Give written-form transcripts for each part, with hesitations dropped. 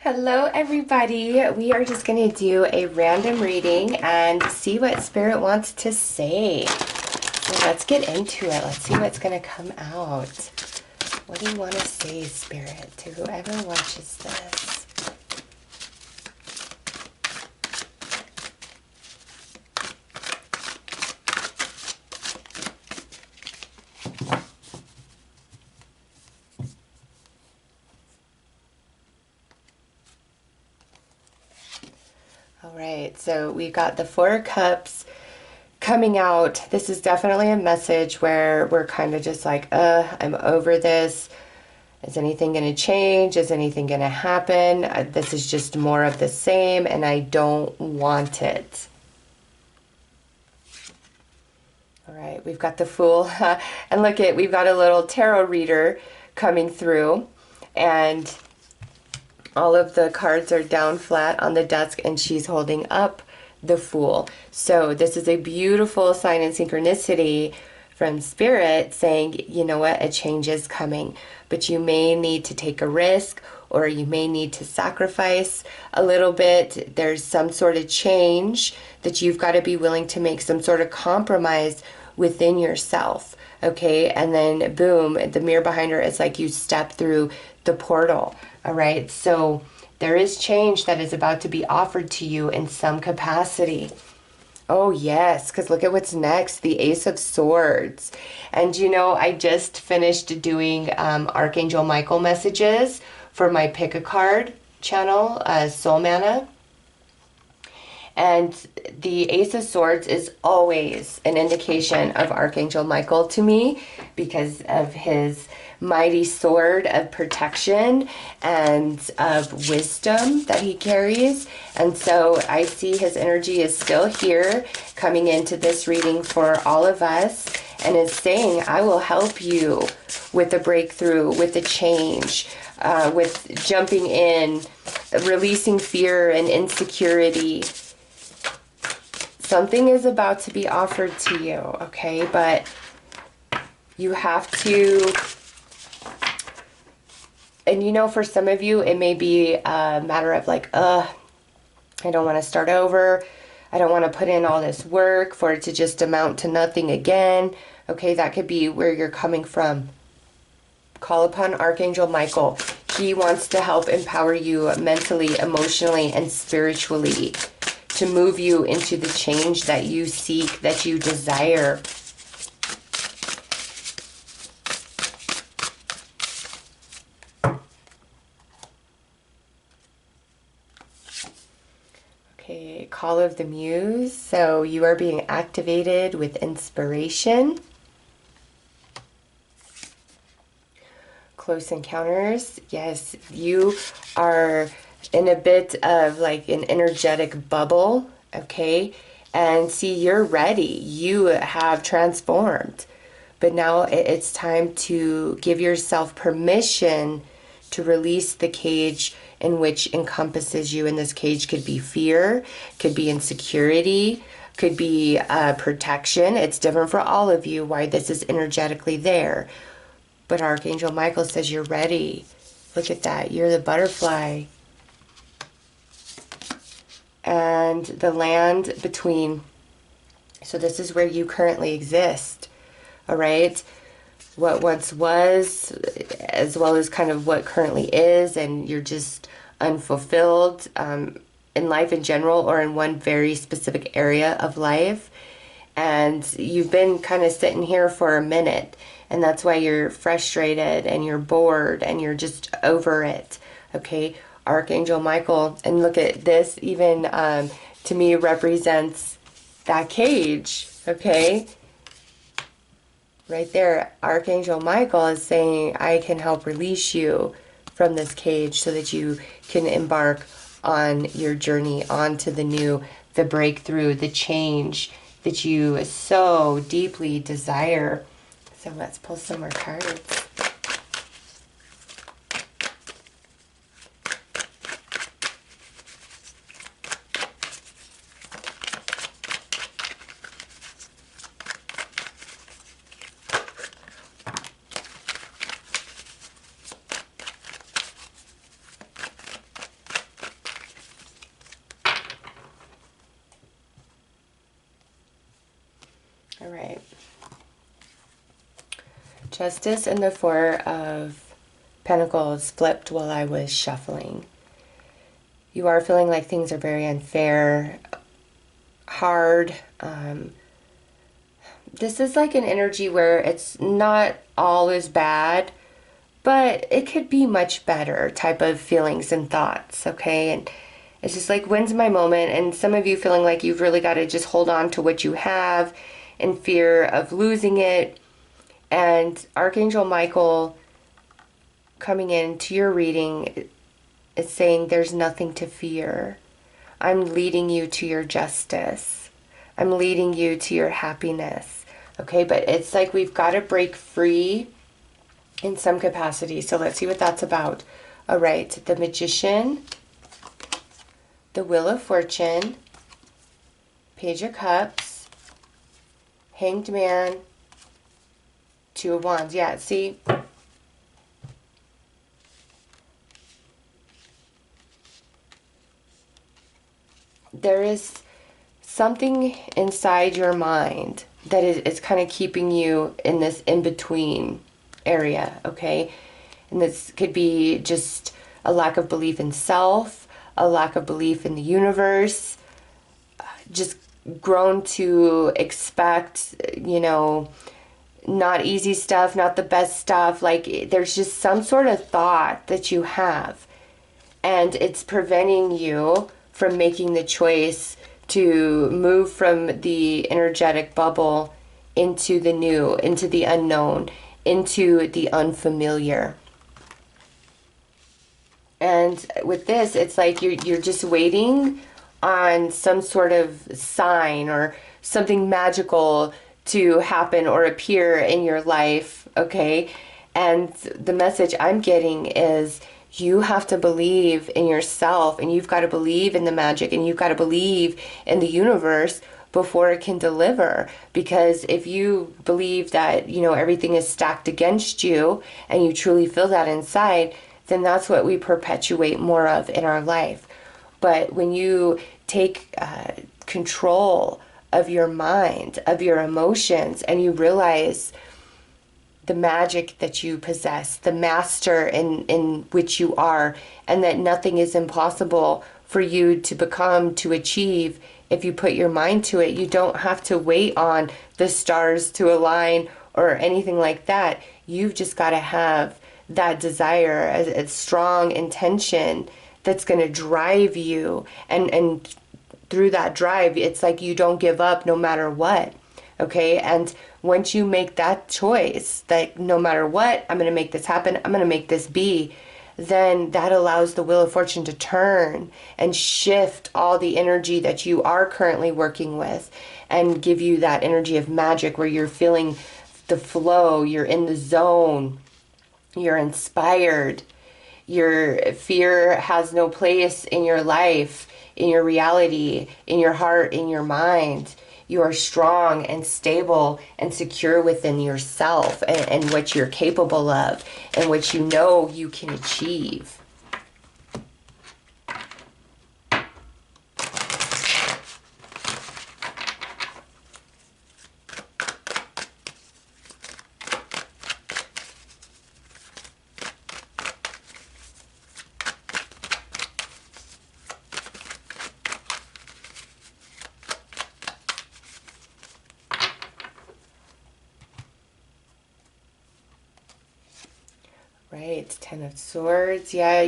Hello, everybody. We are just going to do a random reading and see what Spirit wants to say. So let's get into it. Let's see what's going to come out. What do you want to say, Spirit, to whoever watches this? All right, so we got the Four of Cups coming out. This is definitely a message where we're kind of just like, I'm over this. Is anything going to change? Is anything going to happen? This is just more of the same, and I don't want it. All right, we've got the Fool. And look at, we've got a little tarot reader coming through, and all of the cards are down flat on the desk, and she's holding up the Fool. So this is a beautiful sign and synchronicity from Spirit saying, you know what, a change is coming, but you may need to take a risk, or you may need to sacrifice a little bit. There's some sort of change that you've got to be willing to make, some sort of compromise within yourself. Okay, and then boom, the mirror behind her is like you step through the portal. All right, so there is change that is about to be offered to you in some capacity. Oh, yes, because look at what's next, the Ace of Swords. And you know, I just finished doing Archangel Michael messages for my Pick a Card channel, Soul Mana. And the Ace of Swords is always an indication of Archangel Michael to me because of his mighty sword of protection and of wisdom that he carries. And so I see his energy is still here coming into this reading for all of us, and is saying, I will help you with the breakthrough, with the change, with jumping in, releasing fear and insecurity. Something is about to be offered to you, okay? But you have to, and you know, for some of you, it may be a matter of like, I don't want to start over. I don't want to put in all this work for it to just amount to nothing again. Okay, that could be where you're coming from. Call upon Archangel Michael. He wants to help empower you mentally, emotionally, and spiritually, to move you into the change that you seek, that you desire. Okay, Call of the Muse. So you are being activated with inspiration. Close encounters. Yes, you are in a bit of like an energetic bubble, okay? And see, you're ready. You have transformed. But now it's time to give yourself permission to release the cage in which encompasses you. And this cage could be fear, could be insecurity, could be protection. It's different for all of you why this is energetically there. But Archangel Michael says you're ready. Look at that. You're the butterfly. And the land between. So this is where you currently exist. All right? What once was, as well as kind of what currently is, and you're just unfulfilled in life in general, or in one very specific area of life. And you've been kind of sitting here for a minute, and that's why you're frustrated and you're bored and you're just over it. Okay, Archangel Michael, and look at this, even to me represents that cage. Okay, right there, Archangel Michael is saying, I can help release you from this cage so that you can embark on your journey onto the new, the breakthrough, the change that you so deeply desire. So let's pull some more cards. All right. Justice and the Four of Pentacles flipped while I was shuffling. You are feeling like things are very unfair, hard. This is like an energy where it's not all is bad, but it could be much better type of feelings and thoughts, okay? And it's just like, when's my moment? And some of you feeling like you've really got to just hold on to what you have in fear of losing it. And Archangel Michael coming into your reading is saying there's nothing to fear. I'm leading you to your justice. I'm leading you to your happiness. Okay, but it's like we've got to break free in some capacity. So let's see what that's about. All right, the Magician, the Wheel of Fortune, Page of Cups, Hanged Man, Two of Wands. Yeah, see? There is something inside your mind that is kind of keeping you in this in-between area, okay? And this could be just a lack of belief in self, a lack of belief in the universe, just grown to expect, you know, not easy stuff, not the best stuff. Like there's just some sort of thought that you have, and it's preventing you from making the choice to move from the energetic bubble into the new, into the unknown, into the unfamiliar. And with this, it's like you're just waiting on some sort of sign or something magical to happen or appear in your life, okay? And the message I'm getting is you have to believe in yourself, and you've got to believe in the magic, and you've got to believe in the universe before it can deliver. Because if you believe that, you know, everything is stacked against you and you truly feel that inside, then that's what we perpetuate more of in our life. But when you take control of your mind, of your emotions, and you realize the magic that you possess, the master in which you are, and that nothing is impossible for you to become, to achieve, if you put your mind to it. You don't have to wait on the stars to align or anything like that. You've just got to have that desire, a strong intention that's going to drive you. And through that drive, it's like you don't give up no matter what. Okay, and once you make that choice, that no matter what, I'm going to make this happen, I'm going to make this be, then that allows the Wheel of Fortune to turn and shift all the energy that you are currently working with and give you that energy of magic where you're feeling the flow, you're in the zone, you're inspired, your fear has no place in your life, in your reality, in your heart, in your mind. You are strong and stable and secure within yourself and what you're capable of and what you know you can achieve. Right, Ten of Swords. Yeah,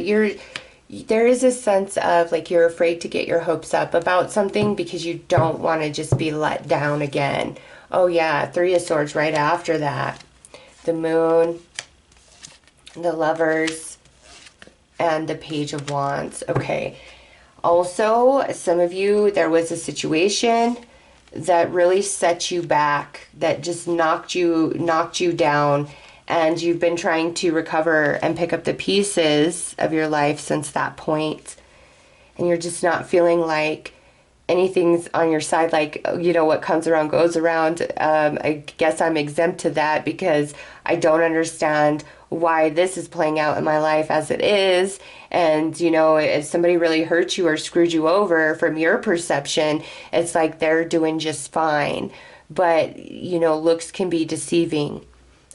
there is a sense of like you're afraid to get your hopes up about something because you don't want to just be let down again. Oh yeah, Three of Swords right after that. The Moon, the Lovers, and the Page of Wands. Okay. Also, some of you, there was a situation that really set you back, that just knocked you down. And you've been trying to recover and pick up the pieces of your life since that point. And you're just not feeling like anything's on your side. Like, you know, what comes around goes around. I guess I'm exempt to that because I don't understand why this is playing out in my life as it is. And, you know, if somebody really hurt you or screwed you over from your perception, it's like they're doing just fine. but, you know, looks can be deceiving.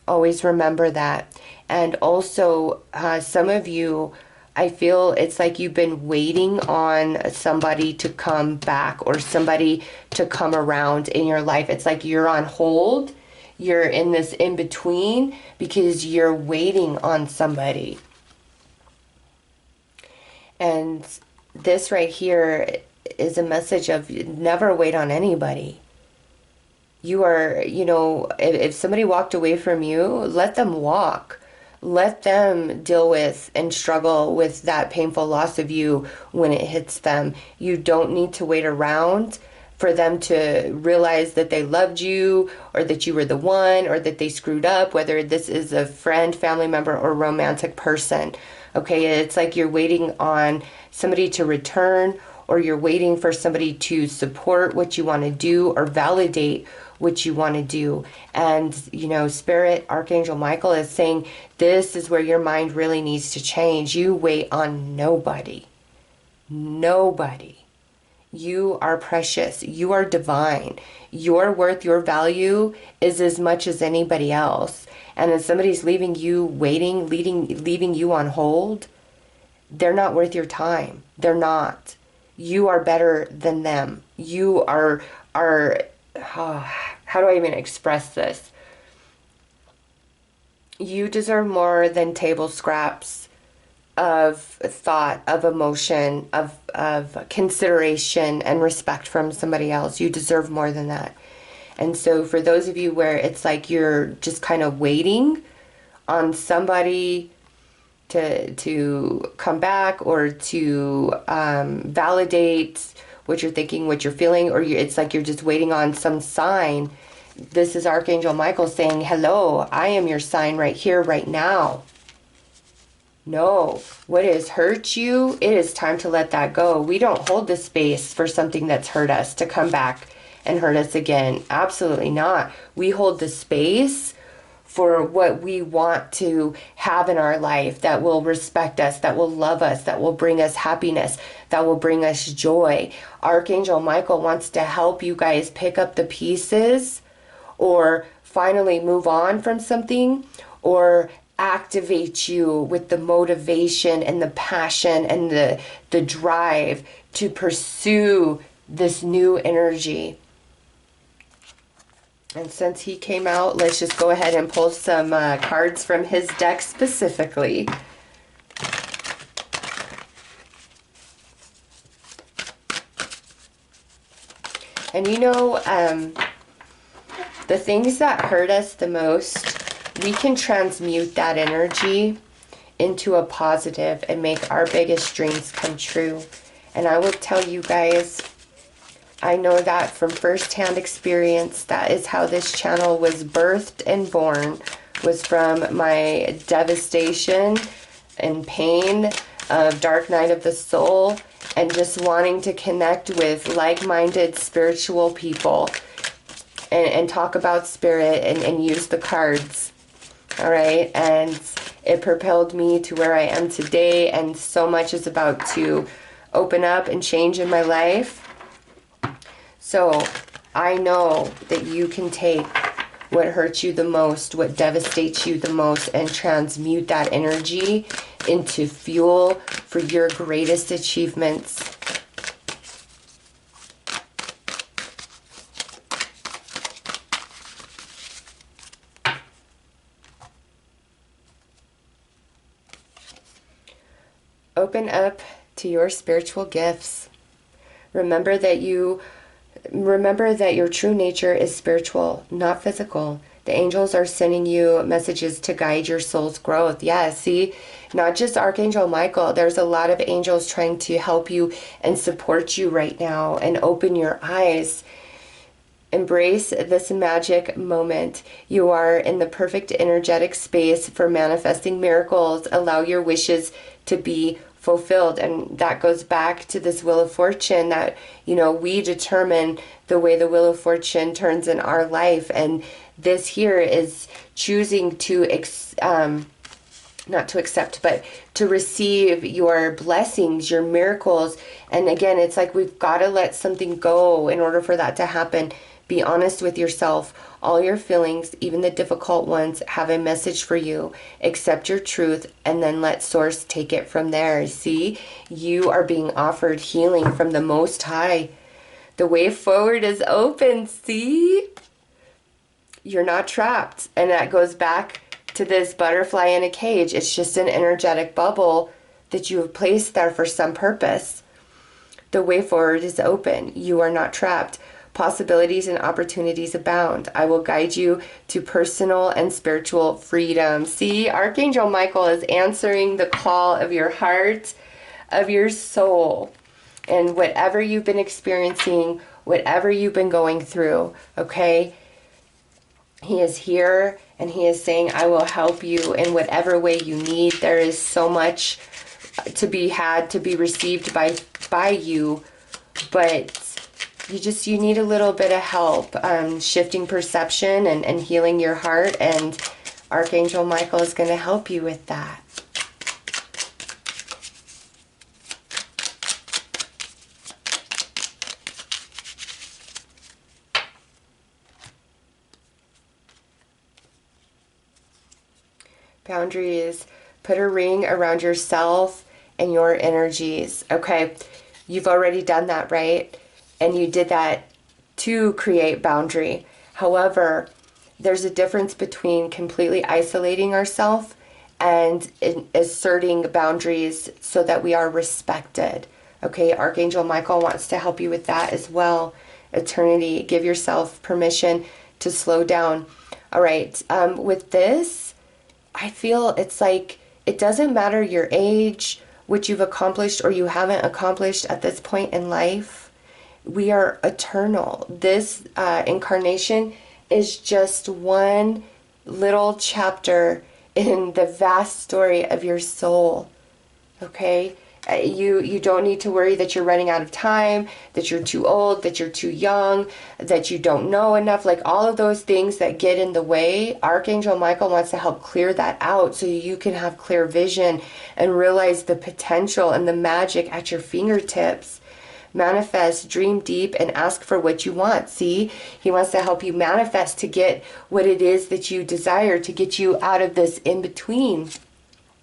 Always remember that. And also, some of you, I feel it's like you've been waiting on somebody to come back or somebody to come around in your life. It's like you're on hold. You're in this in between because you're waiting on somebody. And this right here is a message of never wait on anybody. You are, you know, if somebody walked away from you, let them walk. Let them deal with and struggle with that painful loss of you when it hits them. You don't need to wait around for them to realize that they loved you or that you were the one or that they screwed up, whether this is a friend, family member, or romantic person. Okay, it's like you're waiting on somebody to return, or you're waiting for somebody to support what you want to do or validate what you want to do. And, you know, Spirit, Archangel Michael is saying this is where your mind really needs to change. You wait on nobody. Nobody. You are precious. You are divine. Your worth, your value is as much as anybody else. And if somebody's leaving you waiting, leaving you on hold, they're not worth your time. They're not. You are better than them. You are how do I even express this? You deserve more than table scraps of thought, of emotion, of consideration and respect from somebody else. You deserve more than that. And so for those of you where it's like you're just kind of waiting on somebody to come back or to validate what you're thinking, what you're feeling, or it's like you're just waiting on some sign. This is Archangel Michael saying, hello, I am your sign right here, right now. No, what has hurt you, it is time to let that go. We don't hold the space for something that's hurt us to come back and hurt us again. Absolutely not. We hold the space for what we want to have in our life that will respect us, that will love us, that will bring us happiness, that will bring us joy. Archangel Michael wants to help you guys pick up the pieces or finally move on from something, or activate you with the motivation and the passion and the drive to pursue this new energy. And since he came out, let's just go ahead and pull some cards from his deck specifically. And you know, the things that hurt us the most, we can transmute that energy into a positive and make our biggest dreams come true. And I will tell you guys, I know that from firsthand experience. That is how this channel was birthed and born, was from my devastation and pain of Dark Night of the Soul, and just wanting to connect with like-minded spiritual people and talk about spirit and use the cards. All right, and it propelled me to where I am today, and so much is about to open up and change in my life. So I know that you can take what hurts you the most, what devastates you the most, and transmute that energy into fuel for your greatest achievements. Open up to your spiritual gifts. Remember that your true nature is spiritual, not physical. The angels are sending you messages to guide your soul's growth. Yeah, see, not just Archangel Michael. There's a lot of angels trying to help you and support you right now and open your eyes. Embrace this magic moment. You are in the perfect energetic space for manifesting miracles. Allow your wishes to be fulfilled. And that goes back to this Wheel of Fortune that, you know, we determine the way the Wheel of Fortune turns in our life. And this here is choosing to, not to accept, but to receive your blessings, your miracles. And again, it's like we've got to let something go in order for that to happen, Be honest with yourself. All your feelings, even the difficult ones, have a message for you. Accept your truth and then let Source take it from there. See, you are being offered healing from the Most High. The way forward is open. See? You're not trapped. And that goes back to this butterfly in a cage. It's just an energetic bubble that you have placed there for some purpose. The way forward is open. You are not trapped. Possibilities and opportunities abound. I will guide you to personal and spiritual freedom. See, Archangel Michael is answering the call of your heart, of your soul. And whatever you've been experiencing, whatever you've been going through, okay? He is here and he is saying, I will help you in whatever way you need. There is so much to be had, to be received by you, but you need a little bit of help shifting perception and healing your heart, and Archangel Michael is going to help you with that. Boundaries. Put a ring around yourself and your energies. Okay, you've already done that, right? And you did that to create boundary. However, there's a difference between completely isolating ourselves and asserting boundaries so that we are respected. Okay, Archangel Michael wants to help you with that as well. Eternity, give yourself permission to slow down. All right, with this, I feel it's like it doesn't matter your age, what you've accomplished or you haven't accomplished at this point in life. We are eternal. This incarnation is just one little chapter in the vast story of your soul. Okay? You don't need to worry that you're running out of time, that you're too old, that you're too young, that you don't know enough. Like all of those things that get in the way, Archangel Michael wants to help clear that out so you can have clear vision and realize the potential and the magic at your fingertips. Manifest, dream deep, and ask for what you want. See, he wants to help you manifest to get what it is that you desire, to get you out of this in-between.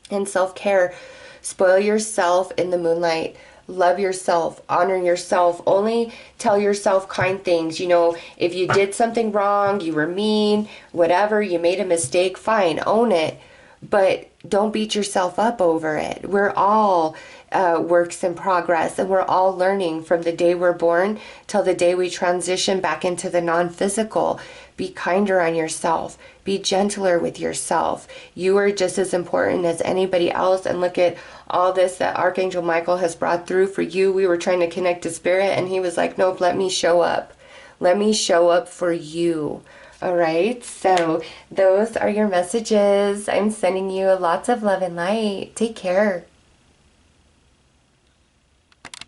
And self-care. Spoil yourself in the moonlight. Love yourself. Honor yourself. Only tell yourself kind things. You know, if you did something wrong, you were mean, whatever, you made a mistake, fine, own it. But don't beat yourself up over it. We're all works in progress, and we're all learning from the day we're born till the day we transition back into the non-physical. Be kinder on yourself. Be gentler with yourself. You are just as important as anybody else. And look at all this that Archangel Michael has brought through for you. We were trying to connect to Spirit, and he was like, nope, let me show up. Let me show up for you. All right, so those are your messages. I'm sending you lots of love and light. Take care.